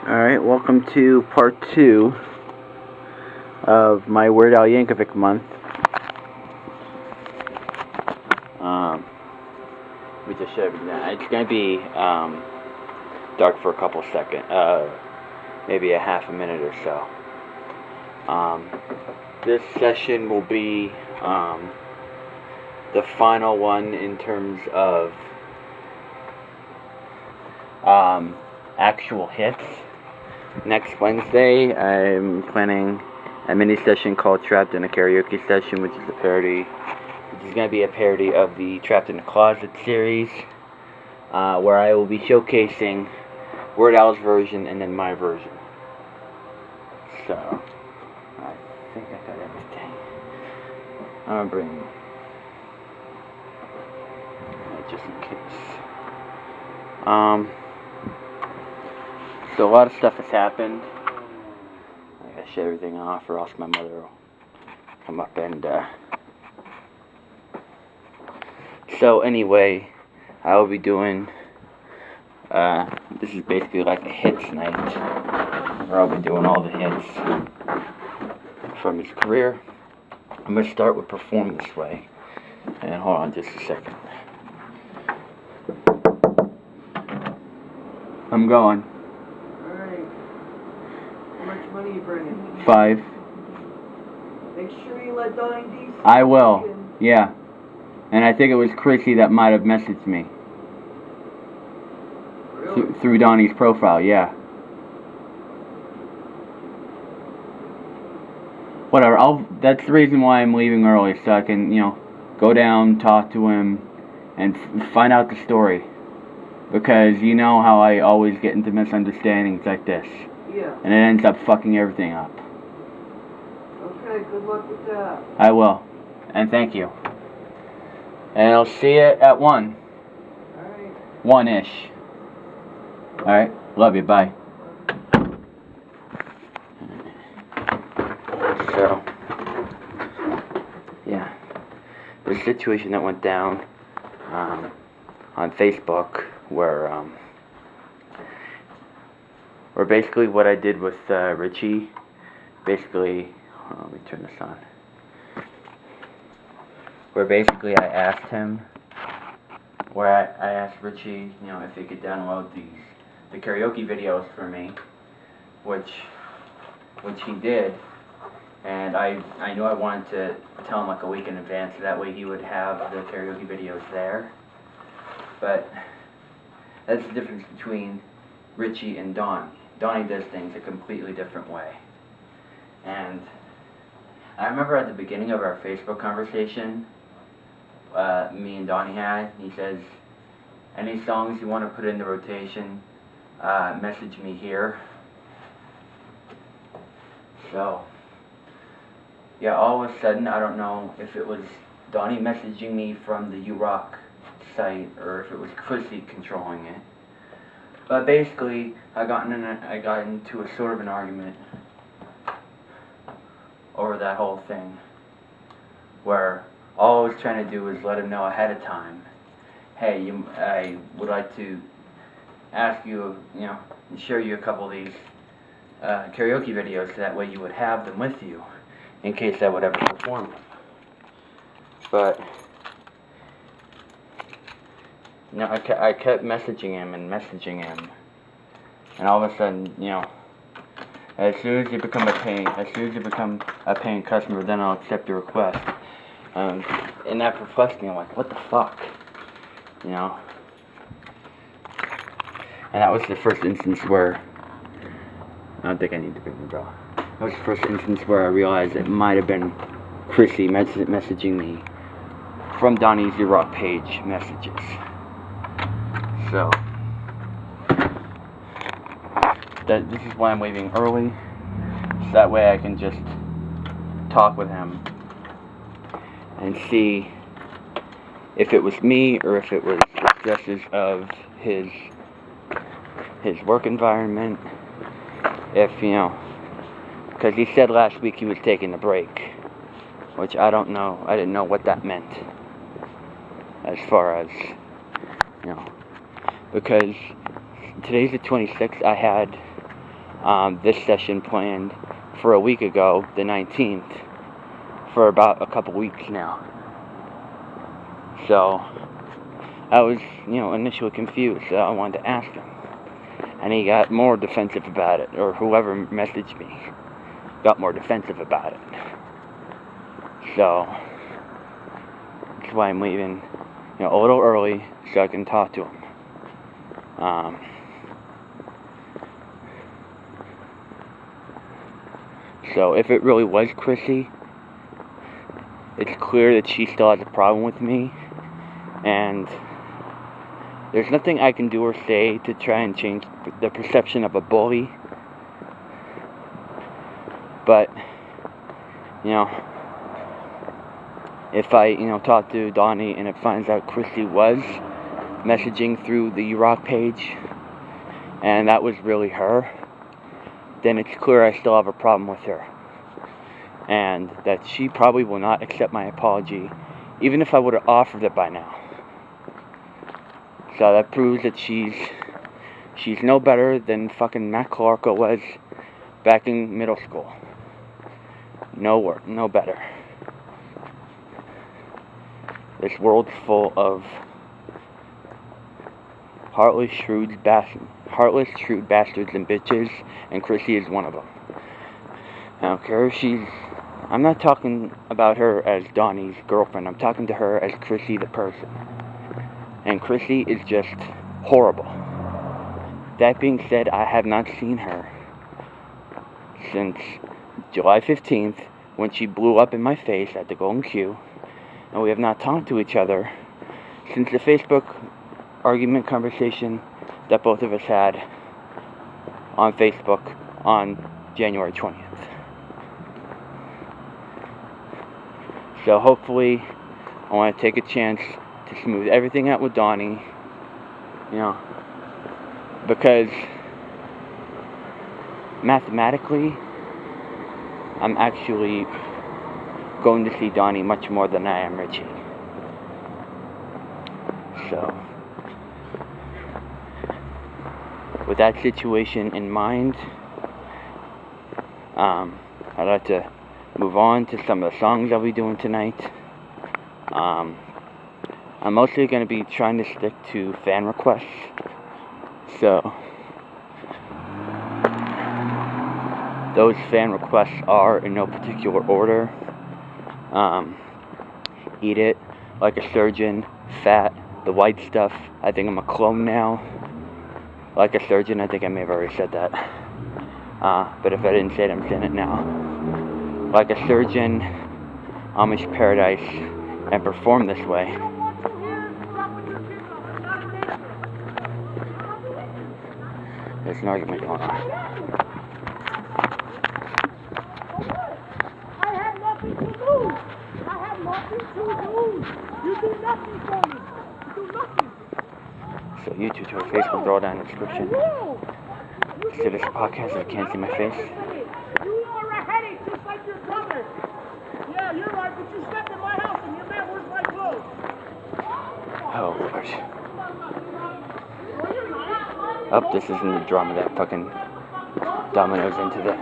Alright, welcome to part 2 of my Weird Al Yankovic month. We just show everything. It's going to be dark for a couple seconds, maybe a half a minute or so. This session will be the final one in terms of actual hits. Next Wednesday, I'm planning a mini session called Trapped in a Karaoke Session, which is a parody. Which is going to be a parody of the Trapped in a Closet series, where I will be showcasing Weird Al's version and then my version. So, I think I got everything. I'm going to bring just in case. So a lot of stuff has happened. I gotta shut everything off or else my mother will come up and so anyway, I will be doing this is basically like a hits night where I'll be doing all the hits from his career. I'm gonna start with Perform This Way, and hold on just a second. I'm going. What are you bringing? 5. Make sure you let Donnie D. I will. Yeah. And I think it was Chrissy that might have messaged me. Really? Through Donnie's profile, yeah. Whatever. That's the reason why I'm leaving early, so I can, go down, talk to him, and find out the story. Because you know how I always get into misunderstandings like this. Yeah. And it ends up fucking everything up. Okay, good luck with that. I will. And thank you. And I'll see you at 1. Alright. 1-ish. Alright. Love you. Bye. So, yeah. There's a situation that went down on Facebook where basically what I did with Richie, basically, let me turn this on, where basically I asked him, where I asked Richie, if he could download the karaoke videos for me, which he did, and I knew I wanted to tell him like a week in advance, so that way he would have the karaoke videos there, but that's the difference between Richie and Don. Donnie does things a completely different way. And I remember at the beginning of our Facebook conversation, me and Donnie had, he says, any songs you want to put in the rotation, message me here. So, yeah, all of a sudden, I don't know if it was Donnie messaging me from the URock site or if it was Chrissy controlling it. But basically, I got into a sort of an argument over that whole thing, where all I was trying to do was let him know ahead of time, hey, I would like to ask you, and share you a couple of these karaoke videos, so that way you would have them with you, in case I would ever perform them. But I kept messaging him, and all of a sudden, as soon as you become a paying customer, then I'll accept your request. And that perplexed me. I'm like, what the fuck, And that was the first instance where I don't think I need to bring the umbrella. That was the first instance where I realized it might have been Chrissy messaging me from Donnie's URock page messages. So, this is why I'm leaving early, so that way I can just talk with him and see if it was me or if it was the stresses of his work environment. If, because he said last week he was taking a break, which I don't know, I didn't know what that meant, as far as, because today's the 26th, I had this session planned for a week ago, the 19th, for about a couple weeks now. So I was, initially confused, so I wanted to ask him. And he got more defensive about it, or whoever messaged me got more defensive about it. So that's why I'm leaving, a little early so I can talk to him. So if it really was Chrissy, it's clear that she still has a problem with me, and there's nothing I can do or say to try and change the perception of a bully. But, if I, talk to Donnie and it finds out Chrissy was messaging through the Rock page, and that was really her, then it's clear I still have a problem with her. And that she probably will not accept my apology, even if I would have offered it by now. So that proves that she's no better than fucking Matt Clark was back in middle school. No better. This world's full of heartless, shrewd bastards and bitches, and Chrissy is one of them. I don't care if I'm not talking about her as Donnie's girlfriend. I'm talking to her as Chrissy the person. And Chrissy is just horrible. That being said, I have not seen her since July 15th, when she blew up in my face at the Golden Q, and we have not talked to each other since the Facebook argument conversation that both of us had on Facebook on January 20th. So hopefully, I want to take a chance to smooth everything out with Donnie, because mathematically, I'm actually going to see Donnie much more than I am Richie. So, with that situation in mind, I'd like to move on to some of the songs I'll be doing tonight. I'm mostly going to be trying to stick to fan requests. So, those fan requests are in no particular order. Eat It, Like a Surgeon, Fat, The White Stuff, I Think I'm a Clone Now. Like a Surgeon, I think I may have already said that. But if I didn't say it, I'm saying it now. Like a Surgeon, Amish Paradise, and Perform This Way. There's an argument going on. I have nothing to lose. I have nothing to lose. You do nothing for me. You do nothing. So YouTube, Twitter, Facebook, throw down in the description. To this podcast, if you can't see my face. You are a headache just like your brother. Yeah, you're right, but you stepped in my house and you're mad, where's my clothes? Oh, Lord. Oh, this isn't the drama that fucking dominoes into the...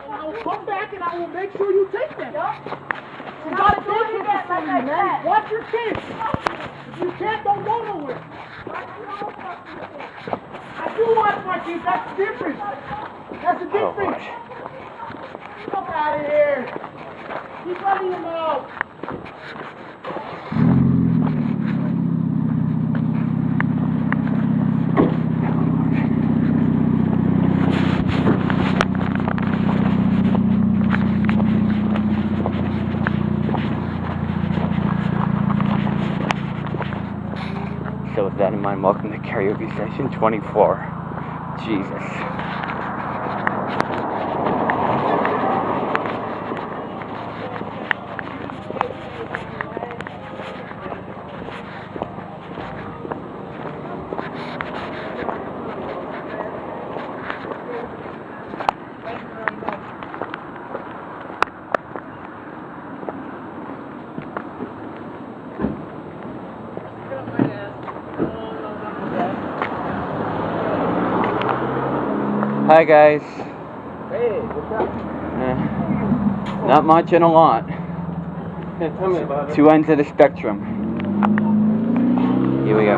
I will come back and I will make sure you take them. You gotta do it, man. Watch your kids. If you can't, don't go nowhere. I do watch my kids. That's different. That's the difference. Fuck out of here. Keep running your mouth. So with that in mind, welcome to Karaoke Session 24. Jesus. Hi guys. Hey, what's up? Not much and a lot. Tell me about it. Two ends of the spectrum. Here we go.